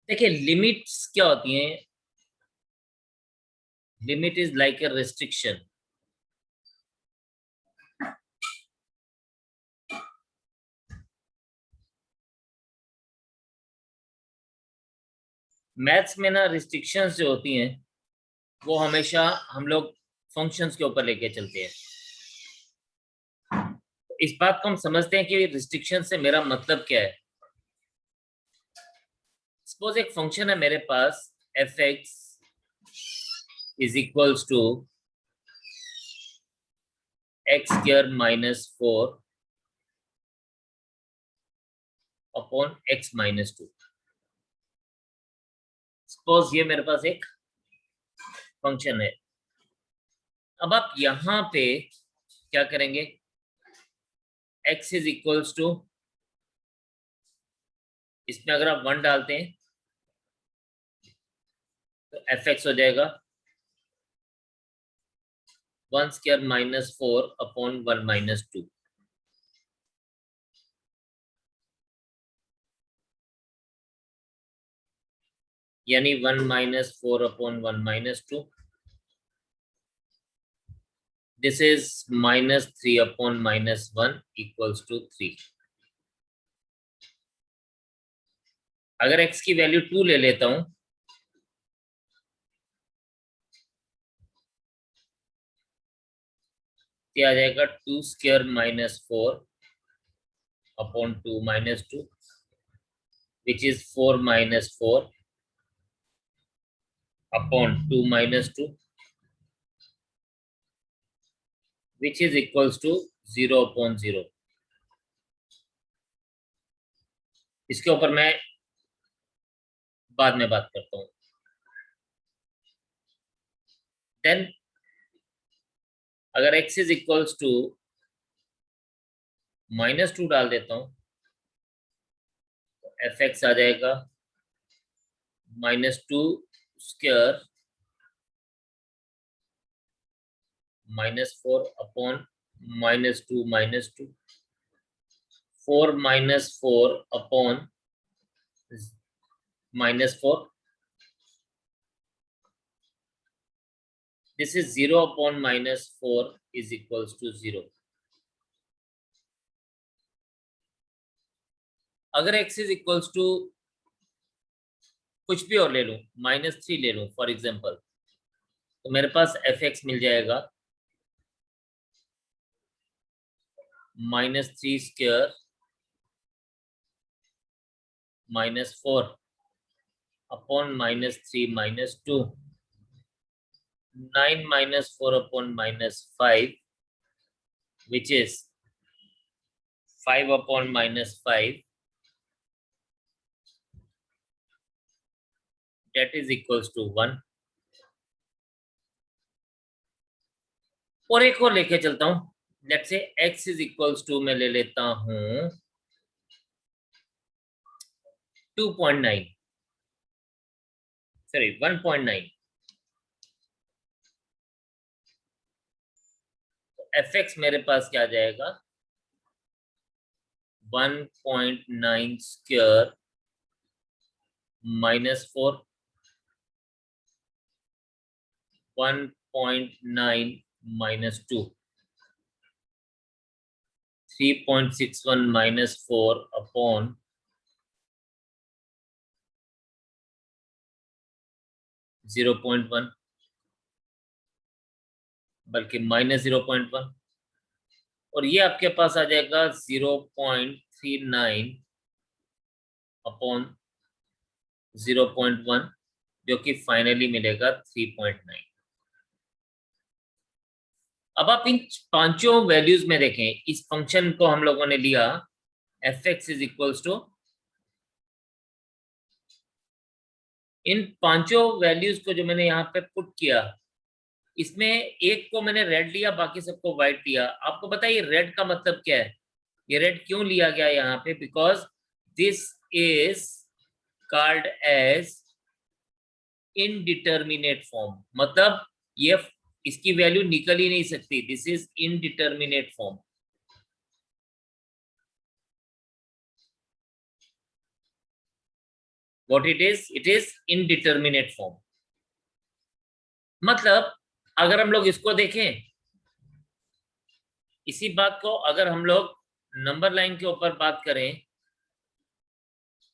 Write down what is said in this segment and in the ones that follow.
देखिए लिमिट्स क्या होती हैं? Limit is like a restriction. Maths में ना रिस्ट्रिक्शंस जो होती हैं वो हमेशा हम लोग फंक्शंस के ऊपर लेके चलते हैं। इस बात को हम समझते हैं कि रिस्ट्रिक्शन से मेरा मतलब क्या है। सपोज एक फंक्शन है मेरे पास, F X is equals to X square minus 4 upon X minus 2। Suppose ये मेरे पास एक फंक्शन है। अब आप यहां पे क्या करेंगे? x इज इक्वल्स टू, इसमें अगर आप 1 डालते हैं तो एफ एक्स हो जाएगा 1 स्क्वायर माइनस 4 अपॉन 1 माइनस 2। यानी 1 minus 4 upon 1 minus 2। This is minus 3 upon minus 1 equals to 3। अगर x की वैल्यू 2 ले लेता हूं तो आ जाएगा 2 square minus 4 upon 2 minus 2 which is 4 minus 4 upon 2 minus 2 which is equals to 0 upon 0। इसके ऊपर मैं बाद में बात करता हूं। देन अगर x is equals to minus 2 डाल देता हूं तो एफ एक्स आ जाएगा minus 2 square minus 4 upon minus 2 minus 2 4 minus 4 upon minus 4। This is 0 upon minus 4 is equals to 0. अगर x is equals to कुछ भी और ले लूं, -3 ले लूं फॉर एग्जांपल, तो मेरे पास एफ एक्स मिल जाएगा -3 square -4 upon -3 -2 9 minus 4 upon -5 which is 5 upon -5 that is equals to 1। और एक और लेके चलता हूं, let's say x is equals to मैं ले लेता हूं 2.9, सॉरी 1.9। एफ एक्स मेरे पास क्या आ जाएगा 1.9 स्क्वायर -4 1.9 -2 3.61 -4 अपॉन 0.1 बल्कि -0.1। और ये आपके पास आ जाएगा 0.39 अपॉन 0.1 जो कि फाइनली मिलेगा 3.9। अब आप इन पांचों वैल्यूज में देखें, इस फंक्शन को हम लोगों ने लिया F X is equals to, इन पांचों वैल्यूज को जो मैंने यहाँ पे पुट किया, इसमें एक को मैंने रेड लिया, बाकी सबको व्हाइट लिया। आपको पता है ये रेड का मतलब क्या है? ये रेड क्यों लिया गया यहाँ पे? Because this is called as indeterminate form, मतलब ये इसकी वैल्यू निकल ही नहीं सकती। This is indeterminate form. What it is indeterminate form. मतलब अगर हम लोग इसको देखें, इसी बात को अगर हम लोग नंबर लाइन के ऊपर बात करें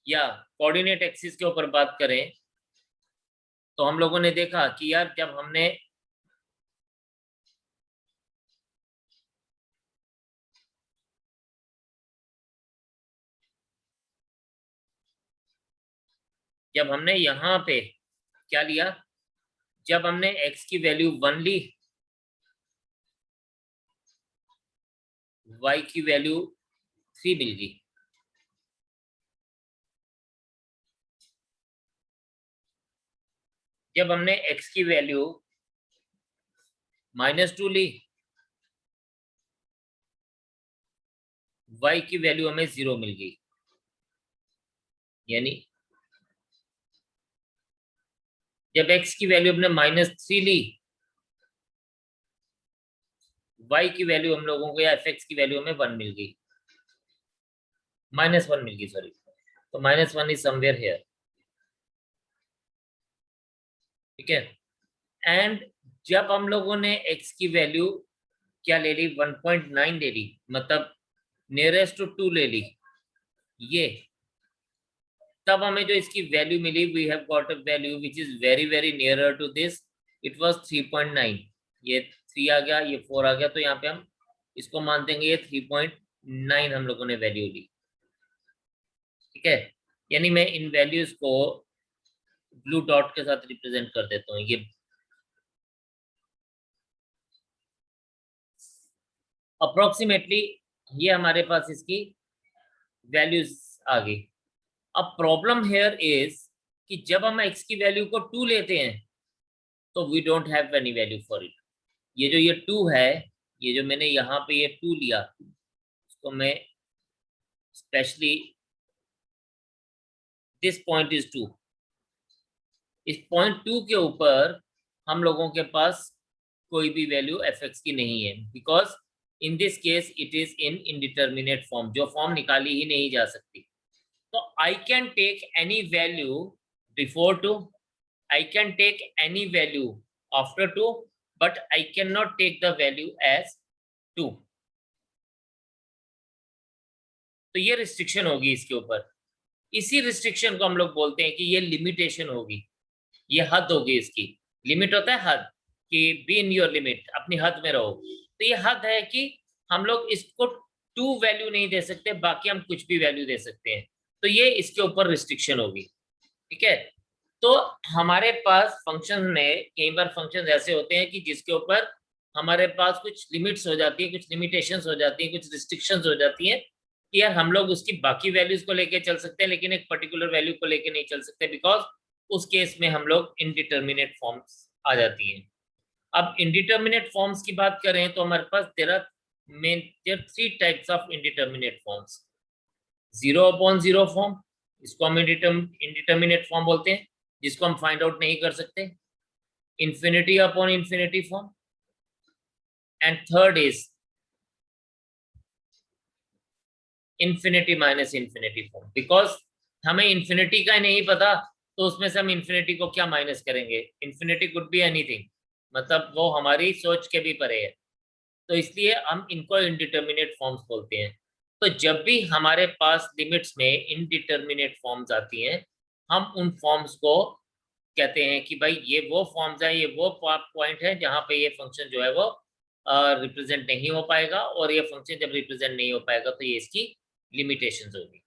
या कोऑर्डिनेट एक्सिस के ऊपर बात करें, तो हम लोगों ने देखा कि यार जब हमने यहाँ पे क्या लिया, जब हमने x की वैल्यू 1 ली, y की वैल्यू 3 मिल गई। जब हमने x की वैल्यू -2 ली, y की वैल्यू हमें 0 मिल गई। यानी जब x की वैल्यू हमने -3 ली, y की वैल्यू हम लोगों को या fx की वैल्यू हमें 1 मिल गई, -1 मिल गई, सॉरी। तो -1 इज समवेयर हियर, ठीक है। एंड जब हम लोगों ने x की वैल्यू क्या ले ली, 1.9 ले ली, मतलब नियरेस्ट टू 2 ले ली, ये तब हमें जो इसकी वैल्यू मिली, we have got a value which is very very nearer to this, it was 3.9। ये 3 आ गया, ये 4 आ गया, तो यहाँ पे हम इसको मान देंगे ये 3.9 हम लोगों ने वैल्यू ली, ठीक है। यानी मैं इन वैल्यूज को ब्लू डॉट के साथ रिप्रेजेंट कर देता हूँ। ये अप्रोक्सीमेटली ये हमारे पास इसकी वैल्यूज आ गई। अब प्रॉब्लम हेयर इज कि जब हम x की वैल्यू को 2 लेते हैं तो we don't have any value for it. ये 2 है, ये जो मैंने यहाँ पे ये 2 लिया, उसको मैं स्पेशली, दिस पॉइंट इज 2, इस पॉइंट 2 के ऊपर हम लोगों के पास कोई भी वैल्यू fx की नहीं है, because in this case it is in indeterminate form, जो फॉर्म निकाली ही नहीं जा सकती। तो I can take any value before 2, I can take any value after 2, but I can not take the value as 2। तो ये रिस्ट्रिक्शन होगी इसके ऊपर। इसी रिस्ट्रिक्शन को हम लोग बोलते हैं कि ये लिमिटेशन होगी, ये हद होगी इसकी। लिमिट होता है हद, कि बी इन योर लिमिट, अपनी हद में रहो। तो ये हद है कि हम लोग इसको 2 वैल्यू नहीं दे सकते, बाकी हम कुछ भी वैल्यू दे सकते हैं। तो ये इसके ऊपर रिस्ट्रिक्शन होगी, ठीक है। तो हमारे पास फंक्शन में कई बार फंक्शन ऐसे होते हैं कि जिसके ऊपर हमारे पास कुछ लिमिट्स हो जाती है, कुछ लिमिटेशंस हो जाती है, कुछ रिस्ट्रिक्शंस हो जाती हैं कि यार हम लोग उसकी बाकी वैल्यूज को लेके चल सकते हैं, लेकिन एक पर्टिकुलर वैल्यू को लेके नहीं चल सकते, बिकॉज उस केस में हम लोग इनडिटर्मिनेट फॉर्म्स आ जाती हैं। अब इनडिटर्मिनेट फॉर्म्स की बात करें तो हमारे पास there 3 types of indeterminate forms. 0/0 form, इसको हम इनडिटर्मिनेट फॉर्म बोलते हैं, जिसको हम फाइंड आउट नहीं कर सकते। Infinity upon infinity form, and third is infinity minus infinity form. Because हमें इन्फिनिटी का नहीं पता, तो उसमें से हम इन्फिनिटी को क्या माइनस करेंगे। इन्फिनिटी कुड बी एनीथिंग, मतलब वो हमारी सोच के भी परे है। तो इसलिए हम इनको इनडिटर्मिनेट फॉर्म्स बोलते हैं। तो जब भी हमारे पास लिमिट्स में इनडिटर्मिनेट फॉर्म्स आती हैं, हम उन फॉर्म्स को कहते हैं कि भाई ये वो फॉर्म्स है, ये वो पॉइंट है जहाँ पे ये फंक्शन जो है वो रिप्रेजेंट नहीं हो पाएगा, और ये फंक्शन जब रिप्रेजेंट नहीं हो पाएगा तो ये इसकी लिमिटेशंस होगी।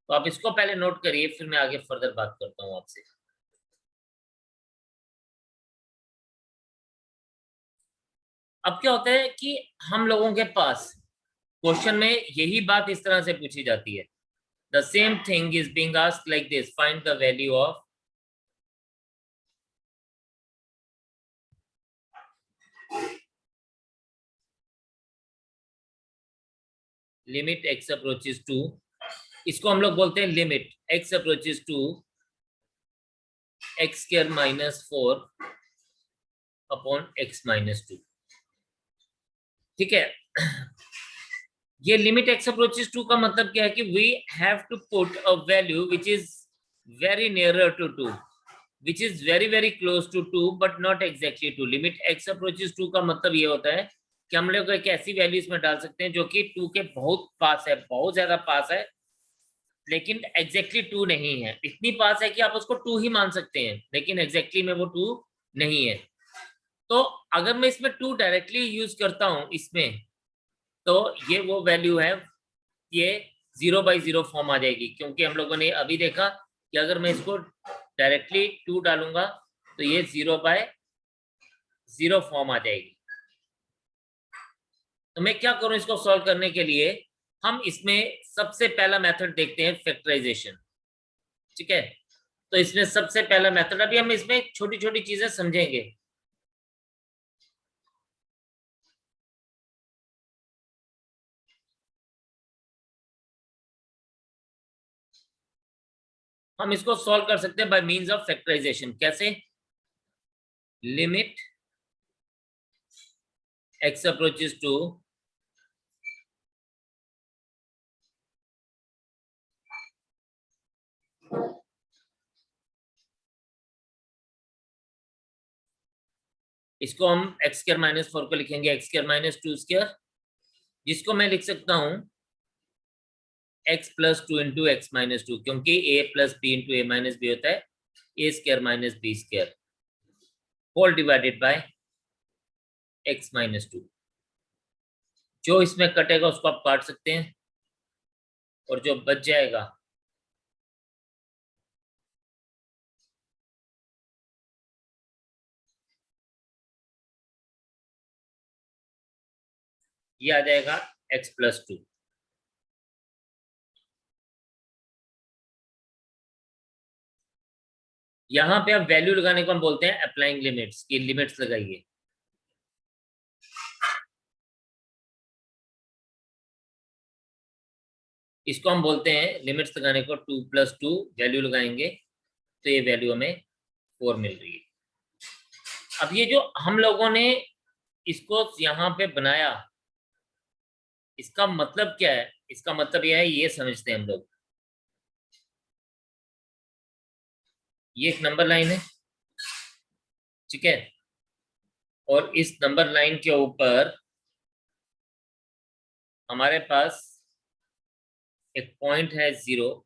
तो आप इसको पहले नोट करिए, फिर मैं आगे फर्दर बात करता हूँ आपसे। अब क्या होता है कि हम लोगों के पास क्वेश्चन में यही बात इस तरह से पूछी जाती है, the same thing is being asked like this, find the value of limit x approaches to, इसको हम लोग बोलते हैं limit x approaches to x square -4 upon x -2, ठीक है। ये लिमिट x अप्रोचेस टू का मतलब क्या है कि we have to put a value which is very nearer to 2, which is very very close to 2 but not exactly 2. Limit x approaches 2 का मतलब ये होता है कि हम लोग एक ऐसी वैल्यू इसमें डाल सकते हैं जो कि 2 के बहुत पास है, बहुत ज्यादा पास है, लेकिन एग्जैक्टली 2 नहीं है। इतनी पास है कि आप उसको 2 ही मान सकते हैं, लेकिन एग्जैक्टली में वो 2 नहीं है। तो अगर मैं इसमें 2 डायरेक्टली यूज करता हूं इसमें, तो ये वो वैल्यू है, ये 0/0 फॉर्म आ जाएगी, क्योंकि हम लोगों ने अभी देखा कि अगर मैं इसको डायरेक्टली 2 डालूंगा तो ये 0/0 फॉर्म आ जाएगी। तो मैं क्या करूं इसको सॉल्व करने के लिए, हम इसमें सबसे पहला मेथड देखते हैं, फैक्टराइजेशन। ठीक है, तो इसमें सबसे पहला मेथड, अभी हम इसमें छोटी छोटी चीजें समझेंगे। हम इसको सॉल्व कर सकते हैं बाय मींस ऑफ फैक्टराइजेशन। कैसे? लिमिट x approaches to इसको हम एक्स स्क्वायर माइनस 4 को लिखेंगे एक्स स्क्वायर माइनस 2 स्क्वायर, जिसको मैं लिख सकता हूं x plus 2 into x minus 2, क्योंकि a plus B into A minus b होता है a square minus B square whole divided by x minus 2। जो इसमें कटेगा उसको आप काट सकते हैं, और जो बच जाएगा ये आ जाएगा x प्लस 2। यहां पे आप वैल्यू लगाने को हम बोलते हैं अप्लाइंग लिमिट्स, की लिमिट्स लगाइए। इसको हम बोलते हैं लिमिट्स लगाने को 2 प्लस 2 वैल्यू लगाएंगे तो ये वैल्यू हमें 4 मिल रही है। अब ये जो हम लोगों ने इसको यहाँ पे बनाया, इसका मतलब क्या है? इसका मतलब यह है, ये समझते हैं हम लोग। ये एक नंबर लाइन है, ठीक है, और इस नंबर लाइन के ऊपर हमारे पास एक पॉइंट है 0,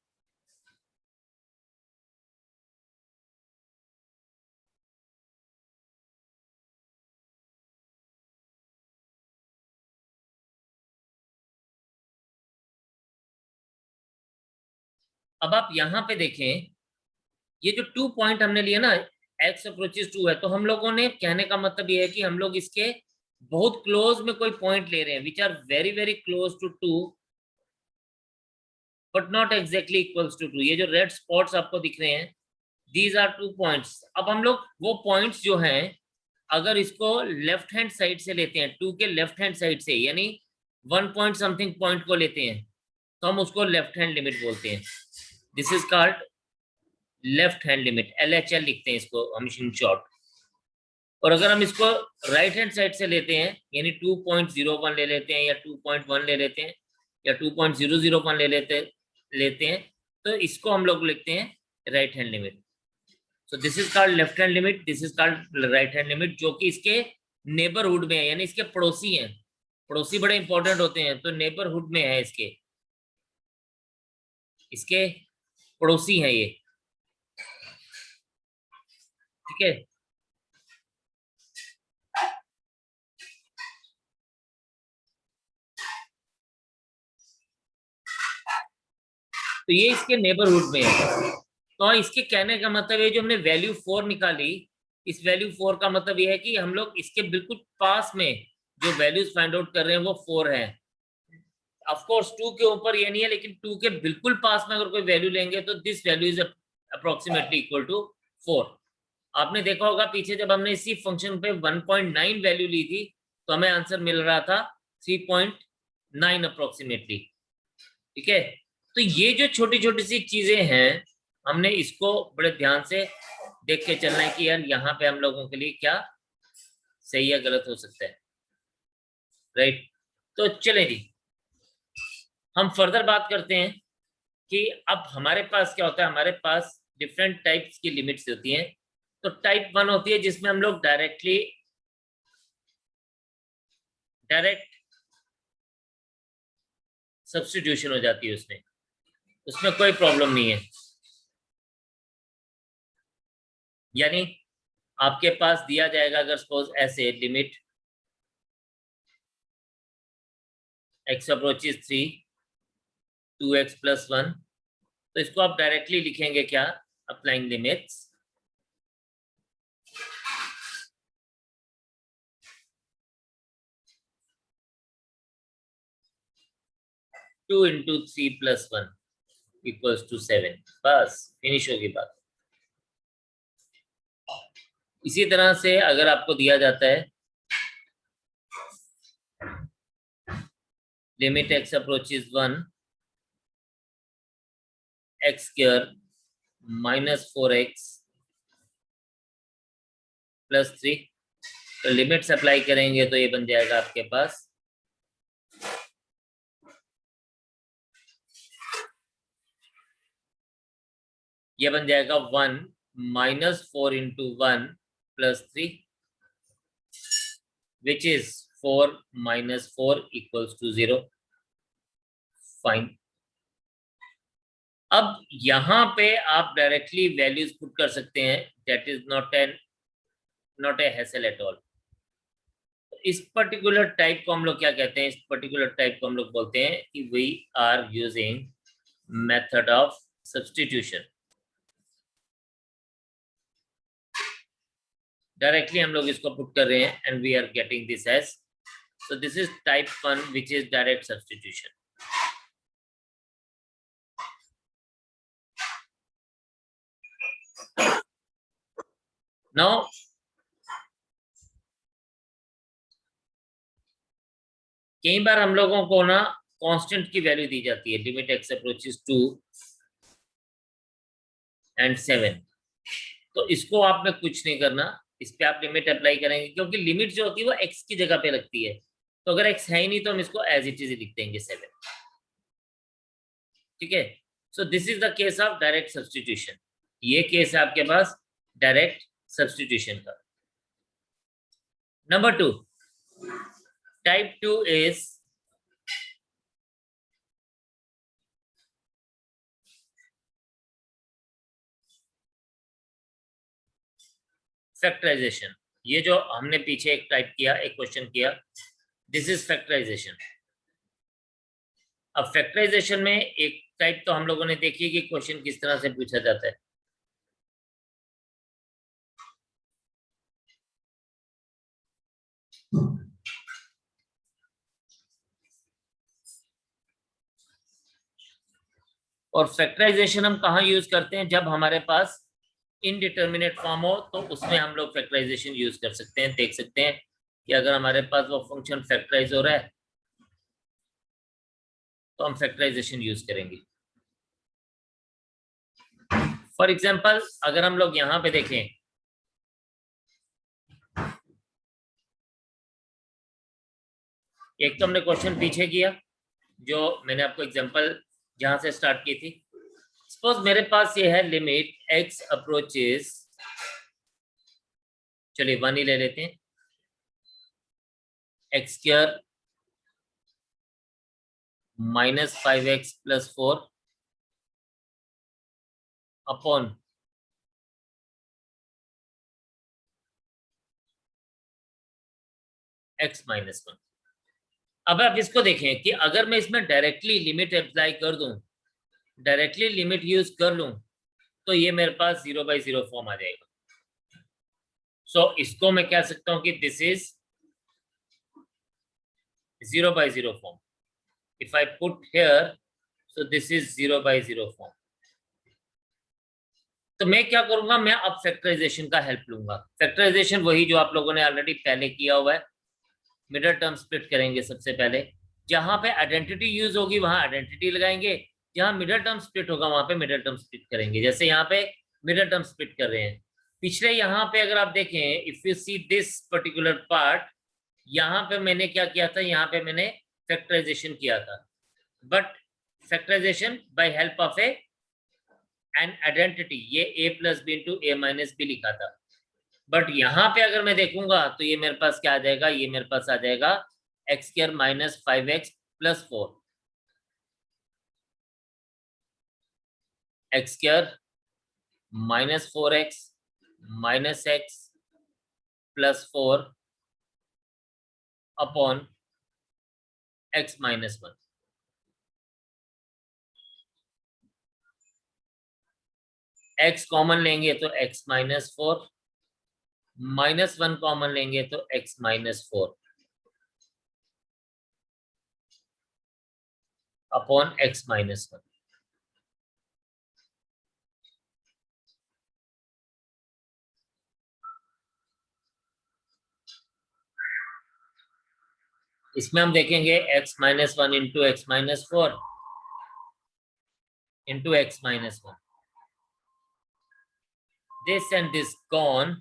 अब आप यहाँ पे देखें, ये जो 2 पॉइंट हमने लिए ना, x अप्रोचेस 2 है, तो हम लोगों ने कहने का मतलब ये है कि हम लोग इसके बहुत क्लोज में कोई पॉइंट ले रहे हैं, which are very very close to 2 but not exactly equals to 2। ये जो रेड स्पॉट्स आपको दिख रहे हैं, दीज आर 2 पॉइंट्स। अब हम लोग वो पॉइंट्स जो हैं, अगर इसको लेफ्ट हैंड साइड से लेते हैं, 2 के लेफ्ट हैंड साइड से, यानी 1 पॉइंट समथिंग पॉइंट को लेते हैं, तो हम उसको लेफ्ट हैंड लिमिट बोलते हैं। This is called left hand limit, LHL लिखते हैं इसको हम इन शॉर्ट। और अगर हम इसको राइट हैंड साइड से लेते हैं, यानी 2.01 ले लेते हैं, या 2.1 ले लेते हैं, या 2.001 लेते हैं, तो इसको हम लोग लिखते हैं right hand limit. So this is called left hand limit, this is called right hand limit, जो कि इसके नेबरहुड में है, यानी इसके पड़ोसी हैं। पड़ोसी बड़े इंपॉर्टेंट होते हैं, तो नेबरहुड में है, इसके इसके पड़ोसी हैं ये, ठीक है। तो ये इसके नेबरहुड में है। तो इसके कहने का मतलब है, जो हमने वैल्यू 4 निकाली, इस वैल्यू 4 का मतलब ये है कि हम लोग इसके बिल्कुल पास में जो वैल्यूज फाइंड आउट कर रहे हैं वो 4 है। ऑफ कोर्स 2 के ऊपर ये नहीं है, लेकिन 2 के बिल्कुल पास में अगर कोई वैल्यू लेंगे तो this value is approximately equal to 4। आपने देखा होगा पीछे जब हमने इसी फंक्शन पे 1.9 वैल्यू ली थी, तो हमें आंसर मिल रहा था 3.9 अप्रोक्सीमेटली, ठीक है। तो ये जो छोटी छोटी सी चीजें हैं, हमने इसको बड़े ध्यान से देख के चलना है कि यार यहाँ पे हम लोगों के लिए क्या सही या गलत हो सकता है, राइट। तो चलें जी, हम फर्दर बात करते हैं कि अब हमारे पास क्या होता है। हमारे पास डिफरेंट टाइप्स की लिमिट्स होती हैं। तो टाइप 1 होती है जिसमें हम लोग डायरेक्ट सब्स्टिट्यूशन हो जाती है, उसमें कोई प्रॉब्लम नहीं है। यानी आपके पास दिया जाएगा अगर सपोज ऐसे लिमिट x अप्रोचेस 3 2x + 1, तो इसको आप डायरेक्टली लिखेंगे क्या, अप्लाइंग लिमिट्स टू इंटू 3 + 1 = 7, बस फिनिश होगी बात। इसी तरह से अगर आपको दिया जाता है limit x approaches 1 x² -4x + 3, तो लिमिट्स अप्लाई करेंगे तो ये बन जाएगा आपके पास ये बन जाएगा 1 -4 × 1 + 3 which is 4 - 4 = 0। फाइन। अब यहां पे आप डायरेक्टली वैल्यूज पुट कर सकते हैं, that is not a hassle at all. इस पर्टिकुलर टाइप को हम लोग क्या कहते हैं, इस पर्टिकुलर टाइप को हम लोग बोलते हैं कि we are using method of substitution. Directly हम लोग इसको पुट कर रहे हैं and we are getting this as, so this is type 1 which is direct substitution. Now कई बार हम लोगों को ना कांस्टेंट की वैल्यू दी जाती है, लिमिट x अप्रोचेस 2 and 7, तो इसको आप में कुछ नहीं करना, इस पे आप लिमिट अप्लाई करेंगे क्योंकि लिमिट जो होती है वो x की जगह पे लगती है, तो अगर x है ही नहीं तो हम इसको एज इट इज लिख देंगे 7। ठीक है, so this is the case of direct substitution. ये केस है आपके पास डायरेक्ट सब्स्टिट्यूशन का। Number 2, type 2 is factorisation. ये जो हमने पीछे एक टाइप किया, एक क्वेश्चन किया, दिस इज फैक्टराइजेशन। अब फैक्टराइजेशन में एक टाइप तो हम लोगों ने देखी कि क्वेश्चन किस तरह से पूछा जाता है। और फैक्टराइजेशन हम कहाँ यूज करते हैं, जब हमारे पास इनडिटर्मिनेट फॉर्म हो तो उसमें हम लोग फैक्टराइजेशन यूज कर सकते हैं। देख सकते हैं कि अगर हमारे पास वो फंक्शन फैक्टराइज हो रहा है तो हम फैक्टराइजेशन यूज करेंगे। फॉर एग्जांपल अगर हम लोग यहां पे देखें, एक तो हमने क्वेश्चन पीछे किया जो मैंने आपको एग्जांपल जहां से स्टार्ट की थी। सपोज मेरे पास ये है लिमिट x अप्रोचेस, चलिए 1 ही ले लेते हैं, x² -5x + 4 अपॉन x - 1। अब आप इसको देखें कि अगर मैं इसमें डायरेक्टली लिमिट अप्लाई कर दूं, डायरेक्टली लिमिट यूज कर लूं, तो ये मेरे पास 0/0 फॉर्म आ जाएगा। सो इसको मैं कह सकता हूं कि this is 0/0 form. If I put here, so this is 0/0 form. तो मैं क्या करूंगा, मैं अब फैक्टराइजेशन का हेल्प लूंगा। फैक्टराइजेशन वही जो आप लोगों ने ऑलरेडी पहले किया हुआ है, मिडल टर्म स्प्लिट करेंगे सबसे पहले। जहां पे आइडेंटिटी यूज होगी वहां आइडेंटिटी लगाएंगे, जहां मिडल टर्म स्प्लिट होगा वहां पे मिडल टर्म स्प्लिट करेंगे। जैसे यहाँ पे मिडल टर्म स्प्लिट कर रहे हैं। पिछले यहाँ पे अगर आप देखें, if you see this particular part, यहाँ पे मैंने क्या किया था, यहाँ पे मैंने फैक्टराइजेशन किया था, but factorisation by help of a an identity, ये a plus B into A minus B लिखा था, बट यहाँ पे अगर मैं देखूंगा तो ये मेरे पास क्या आ जाएगा, ये मेरे पास आ जाएगा x square minus 5x plus 4, x square minus 4x minus x plus 4 upon x minus 1। x common लेंगे तो x माइनस 4, माइनस 1 कॉमन लेंगे तो x minus 4 upon x minus 1। इसमें हम देखेंगे x minus 1 into x minus 4 into x minus 1, this and this gone,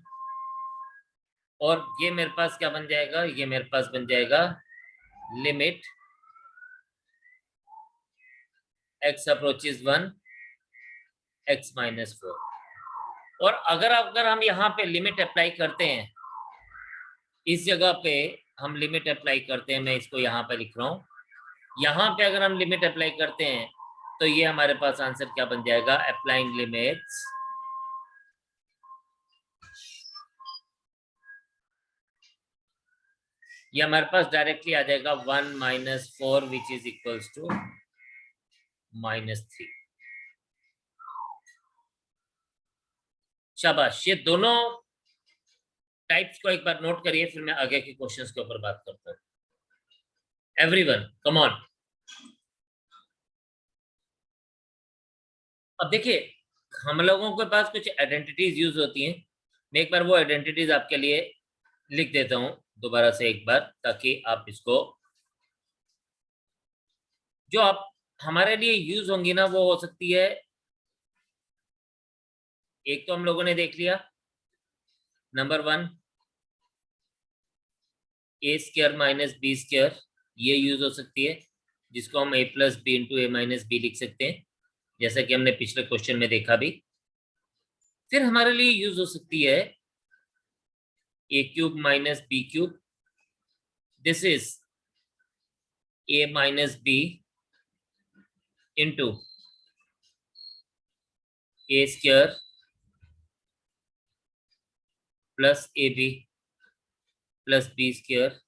और ये मेरे पास क्या बन जाएगा, ये मेरे पास बन जाएगा limit x approaches 1 x minus 4। और अगर हम यहाँ पे लिमिट अप्लाई करते हैं, इस जगह पे हम लिमिट अप्लाई करते हैं, मैं इसको यहाँ पे लिख रहा हूँ, यहाँ पे अगर हम लिमिट अप्लाई करते हैं तो ये हमारे पास आंसर क्या बन जाएगा, अप्लाइंग लिमिट्स ये हमारे पास डायरेक्टली आ जाएगा 1 minus 4 which is equals to -3। शाबाश, ये दोनों टाइप्स को एक बार नोट करिए, फिर मैं आगे के क्वेश्चंस के ऊपर बात करता हूँ। Everyone come on. अब देखिए, हम लोगों के पास कुछ आइडेंटिटीज यूज होती हैं, मैं एक बार वो आइडेंटिटीज आपके लिए लिख देता हूँ दोबारा से एक बार, ताकि आप इसको, जो आप हमारे लिए यूज होंगी ना, वो हो सकती है, एक तो हम लोगों ने देख लिया, number 1 a square minus B square, ये यूज हो सकती है, जिसको हम a plus B into A minus b लिख सकते हैं, जैसा कि हमने पिछले क्वेश्चन में देखा भी। फिर हमारे लिए यूज हो सकती है a cube minus b cube, this is a minus B into A square plus a b plus B square,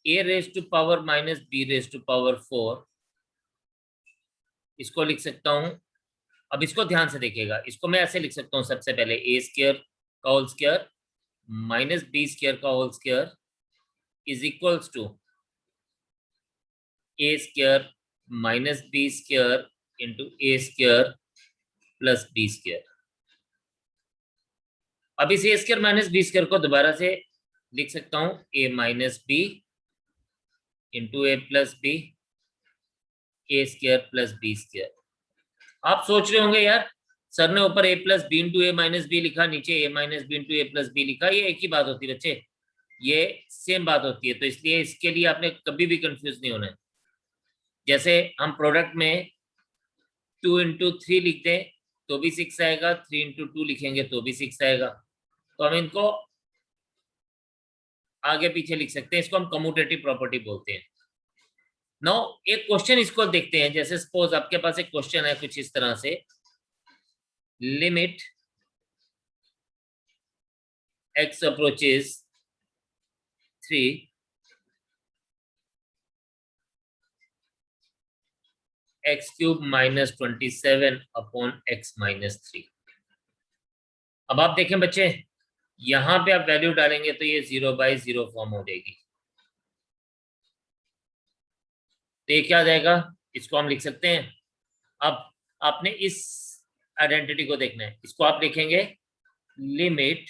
a raise to power minus b raise to power 4, इसको लिख सकता हूं। अब इसको ध्यान से देखिएगा, इसको मैं ऐसे लिख सकता हूं, सबसे पहले ए स्क्वायर का whole square minus B square का whole square is equals to A square minus B square into A square plus B square. अब इस A square minus B square को दोबारा से लिख सकता हूं, A minus B into A plus B A square plus B square. आप सोच रहे होंगे यार, सर ने ऊपर A plus B into A minus B लिखा, नीचे ए minus B into A plus B लिखा, ये एक ही बात होती है बच्चे, ये सेम बात होती है, तो इसलिए इसके लिए आपने कभी भी कंफ्यूज नहीं होना है। जैसे हम प्रोडक्ट में 2 इंटू 3 लिखते हैं तो भी 6 आएगा, 3 इंटू 2 लिखेंगे तो भी 6 आएगा, तो हम इनको आगे पीछे लिख सकते हैं, इसको हम कम्यूटेटिव प्रॉपर्टी बोलते हैं। नो, एक क्वेश्चन इसको देखते हैं, जैसे सपोज आपके पास एक क्वेश्चन है कुछ इस तरह से, limit x approaches 3 x cube minus 27 upon x minus 3। अब आप देखें बच्चे, यहां पे आप वैल्यू डालेंगे तो ये 0/0 फॉर्म हो जाएगी, तो ये क्या आ जाएगा, इसको हम लिख सकते हैं। अब आपने इस आइडेंटिटी को देखना है, इसको आप लिखेंगे limit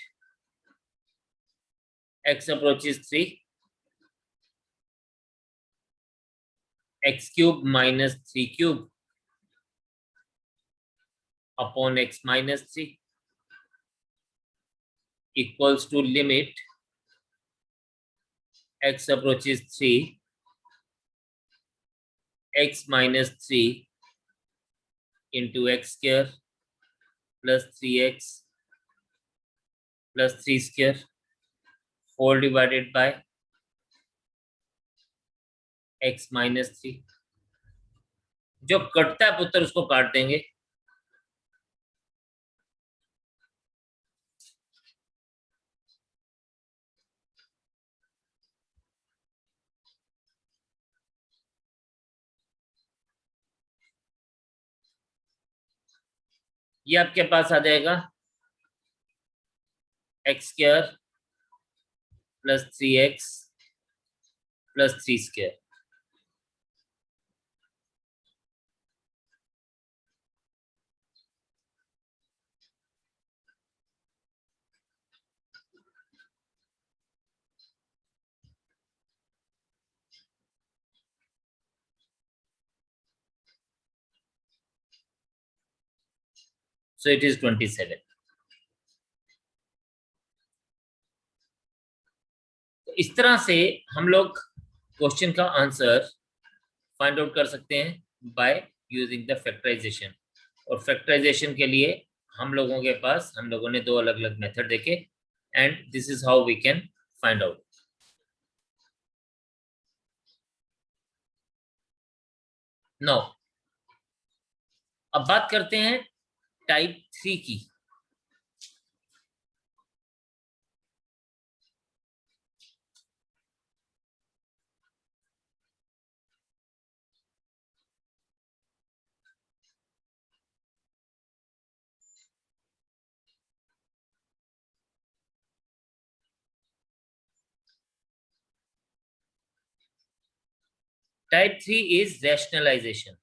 x approaches 3 x cube minus 3 cube upon x minus 3 equals to limit x approaches 3 x minus 3 into x square plus 3x plus 3 square whole divided by x minus 3। जो कटता है पुत्र उसको काट देंगे। ये आपके पास आ जाएगा x square plus 3x plus 3 square. So it is 27। तो इस तरह से हम लोग क्वेश्चन का आंसर फाइंड आउट कर सकते हैं बाय यूजिंग द फैक्टराइजेशन। और फैक्टराइजेशन के लिए हम लोगों ने दो अलग अलग मेथड देखे and this is how we can find out. Now अब बात करते हैं टाइप 3 की। Type 3 is rationalisation.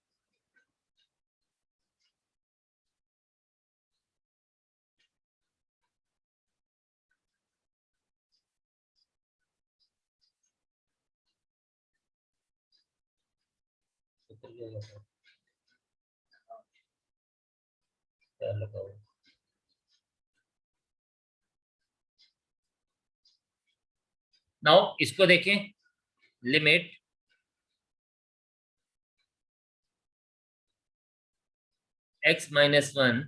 नाउ इसको देखें, limit x minus 1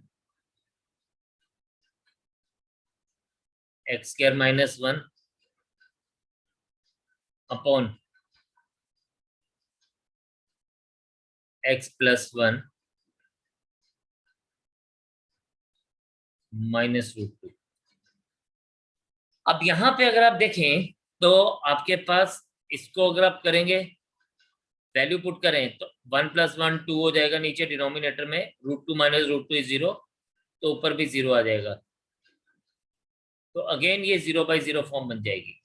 x square minus 1 upon x plus 1 minus root 2। अब यहां पे अगर आप देखें तो आपके पास इसको अगर आप करेंगे वैल्यू पुट करें तो 1 प्लस 1 2 हो जाएगा नीचे डिनोमिनेटर में, रूट 2 माइनस रूट 2 इज 0, तो ऊपर भी 0 आ जाएगा। तो अगेन ये 0/0 फॉर्म बन जाएगी।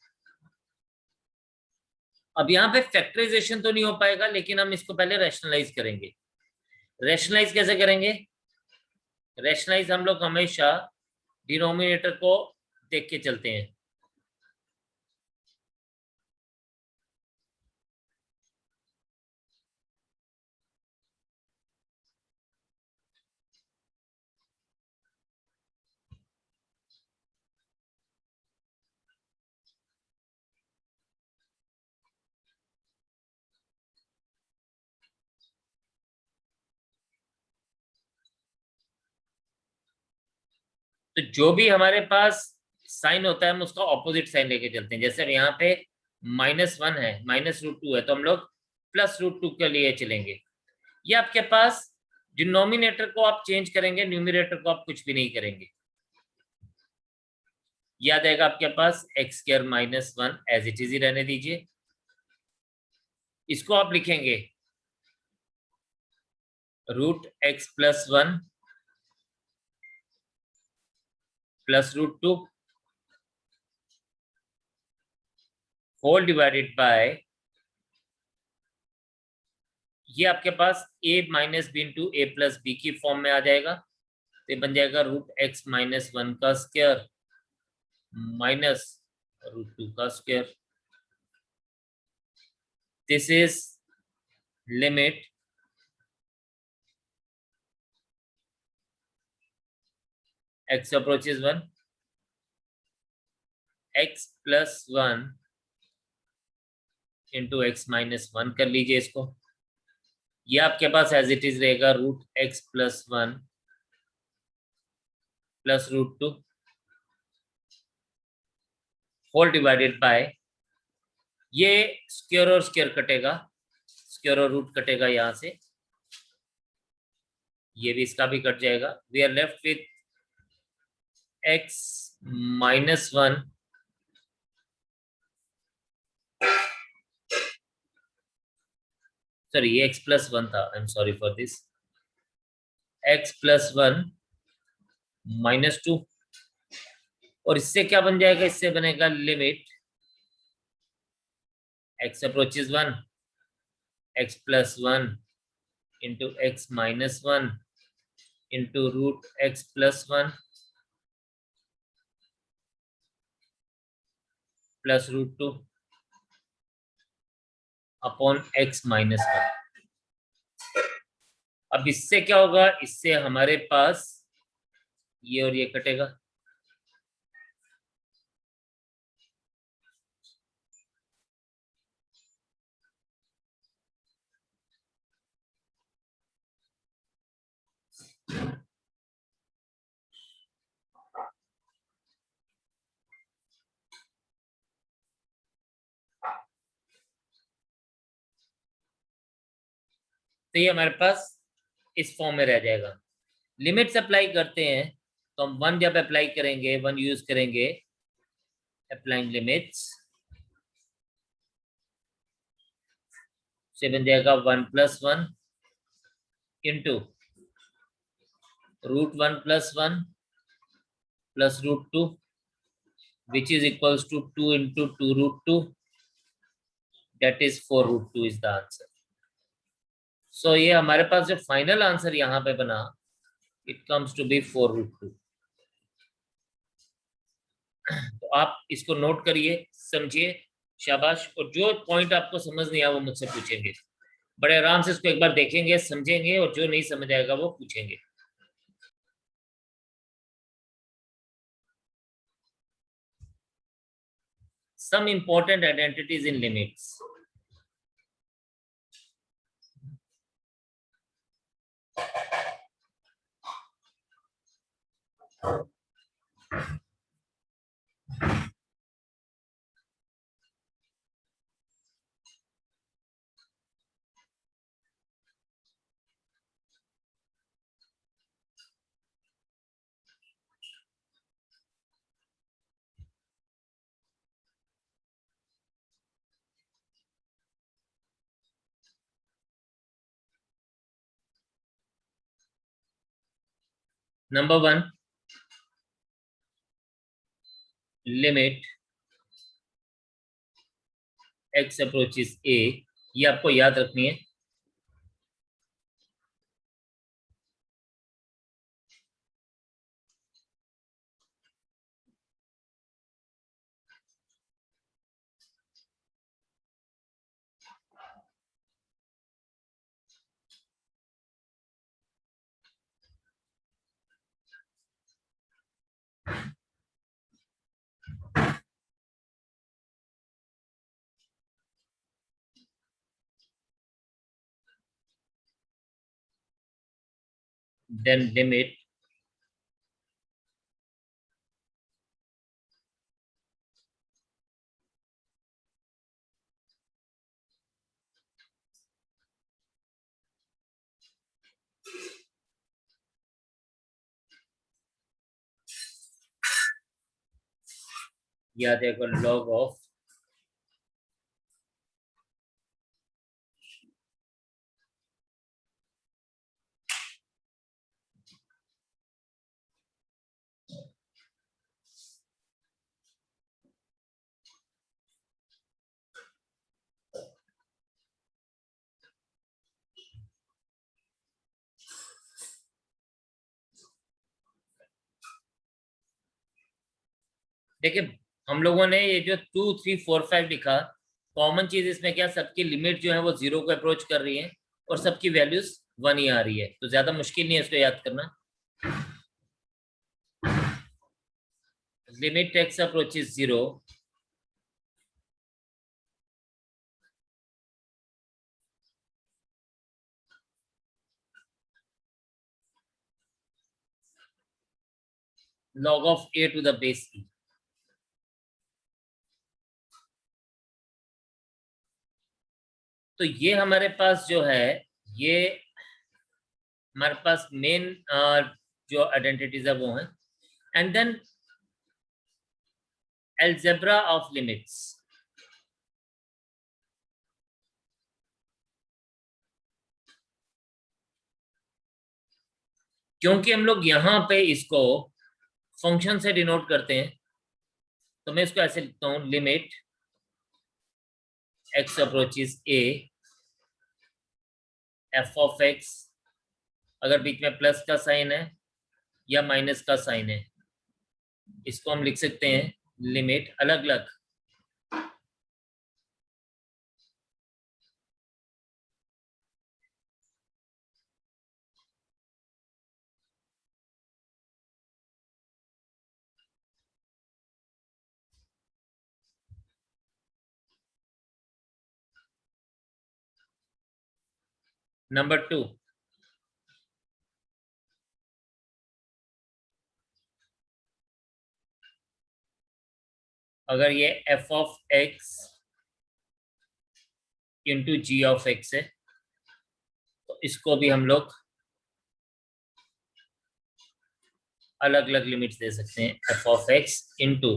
अब यहाँ पे फैक्टराइजेशन तो नहीं हो पाएगा, लेकिन हम इसको पहले रैशनलाइज करेंगे। रैशनलाइज कैसे करेंगे? रैशनलाइज हम लोग हमेशा डिनोमिनेटर को देख के चलते हैं। तो जो भी हमारे पास साइन होता है हम उसका ऑपोजिट साइन लेके चलते हैं। जैसे अब यहाँ पे -1 है, माइनस रूट 2 है, तो हम लोग प्लस रूट 2 के लिए चलेंगे। ये आपके पास डिनोमिनेटर को आप चेंज करेंगे, न्यूमरेटर को आप कुछ भी नहीं करेंगे। याद आएगा आपके पास X square minus 1 as it is ही रहने दीजिए। इसको आप लिखेंगे root X plus 1 plus root 2 whole divided by, ये आपके पास a minus B into A plus B की फॉर्म में आ जाएगा। तो ये बन जाएगा रूट एक्स माइनस 1 का स्क्वायर माइनस रूट 2 का square. This is limit x approaches 1 x plus 1 into x minus 1 कर लीजिए इसको। ये आपके पास एज इट इज रहेगा √x+1 plus √2 whole divided by, ये स्क्वायर और स्क्वायर कटेगा, स्क्वायर और रूट कटेगा यहां से, ये भी इसका भी कट जाएगा। We are left with x-1 sorry ये x+1 था, I am sorry for this, x+1 -2, और इससे क्या बन जाएगा, इससे बनेगा limit x approaches 1 x+1 into x-1 into √x+1 plus √2 upon x-1। अब इससे क्या होगा, इससे हमारे पास ये और ये कटेगा, तो ये हमारे पास इस फॉर्म में रह जाएगा। लिमिट्स अप्लाई करते हैं, तो हम 1 जब अप्लाई करेंगे, 1 यूज करेंगे, अप्लाइंग लिमिट्स से बन जाएगा 1+1 into √1+1 plus √2 which is equals to 2 into 2√2, that is 4√2 is the answer. So ये हमारे पास जो फाइनल आंसर यहाँ पे बना, it comes to be 4√2। तो आप इसको नोट करिए, समझिए, शाबाश। और जो पॉइंट आपको समझ नहीं आया वो मुझसे पूछेंगे, बड़े आराम से इसको एक बार देखेंगे, समझेंगे, और जो नहीं समझ आएगा वो पूछेंगे। Some important identities in limits. Number 1, limit x approaches a, ये आपको याद रखनी है। Then limit याद है log ऑफ देखिए, हम लोगों ने ये जो 2, 3, 4, 5 लिखा, कॉमन चीज इसमें क्या, सबकी लिमिट जो है वो 0 को अप्रोच कर रही है और सबकी वैल्यूज 1 ही आ रही है, तो ज्यादा मुश्किल नहीं है इसको याद करना। Limit x approaches 0, log of a to the base e। तो ये हमारे पास जो है, ये हमारे पास मेन जो आइडेंटिटीज है वो है। And then algebra of limits. क्योंकि हम लोग यहाँ पे इसको फंक्शन से डिनोट करते हैं, तो मैं इसको ऐसे लिखता हूँ, limit x approaches a f of x, अगर बीच में प्लस का साइन है या माइनस का साइन है, इसको हम लिख सकते हैं लिमिट अलग अलग नंबर 2। अगर ये f of x into G of x है, तो इसको भी हम लोग अलग अलग लिमिट्स दे सकते हैं, f of x into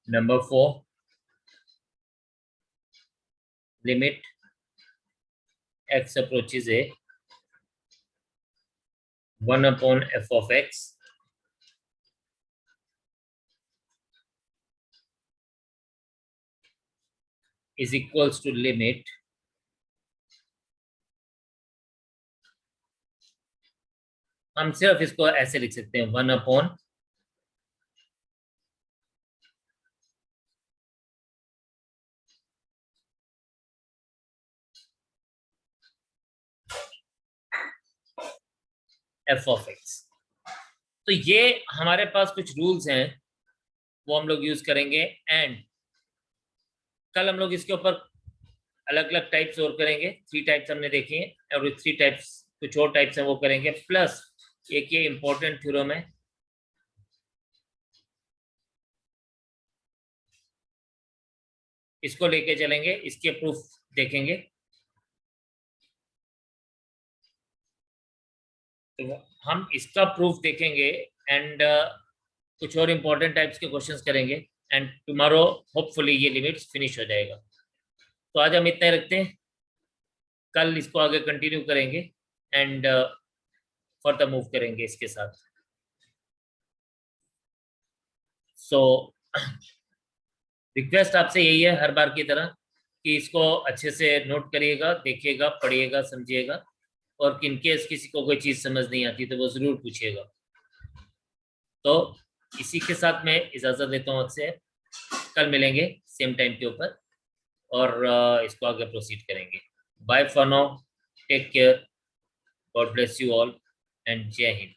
number 4 limit x approaches a 1 upon f of x is equals to limit हम सिर्फ इसको ऐसे लिख सकते हैं 1 अपॉन f ऑफ x। तो ये हमारे पास कुछ रूल्स हैं, वो हम लोग यूज करेंगे। एंड कल हम लोग इसके ऊपर अलग अलग टाइप्स और करेंगे। 3 टाइप्स हमने देखे हैं और 3 टाइप्स कुछ और टाइप्स हैं वो करेंगे। प्लस एक ये इंपॉर्टेंट थ्योरम है, इसको लेके चलेंगे, इसके प्रूफ देखेंगे। तो हम इसका प्रूफ देखेंगे एंड कुछ और इंपॉर्टेंट टाइप्स के क्वेश्चंस करेंगे एंड टुमारो होपफुली ये लिमिट्स फिनिश हो जाएगा। तो आज हम इतना ही रखते हैं, कल इसको आगे कंटिन्यू करेंगे एंड फर्दर मूव करेंगे इसके साथ। सो रिक्वेस्ट आपसे यही है हर बार की तरह कि इसको अच्छे से नोट करिएगा, देखिएगा, पढ़िएगा, समझिएगा, और इन केस किसी को कोई चीज़ समझ नहीं आती तो वो ज़रूर पूछिएगा। तो इसी के साथ मैं इजाज़त लेता हूँ आपसे, कल मिलेंगे सेम टाइम के ऊपर और इसको आगे प्रोसीड करेंगे। Bye for now, take care, God bless you all and जय हिंद।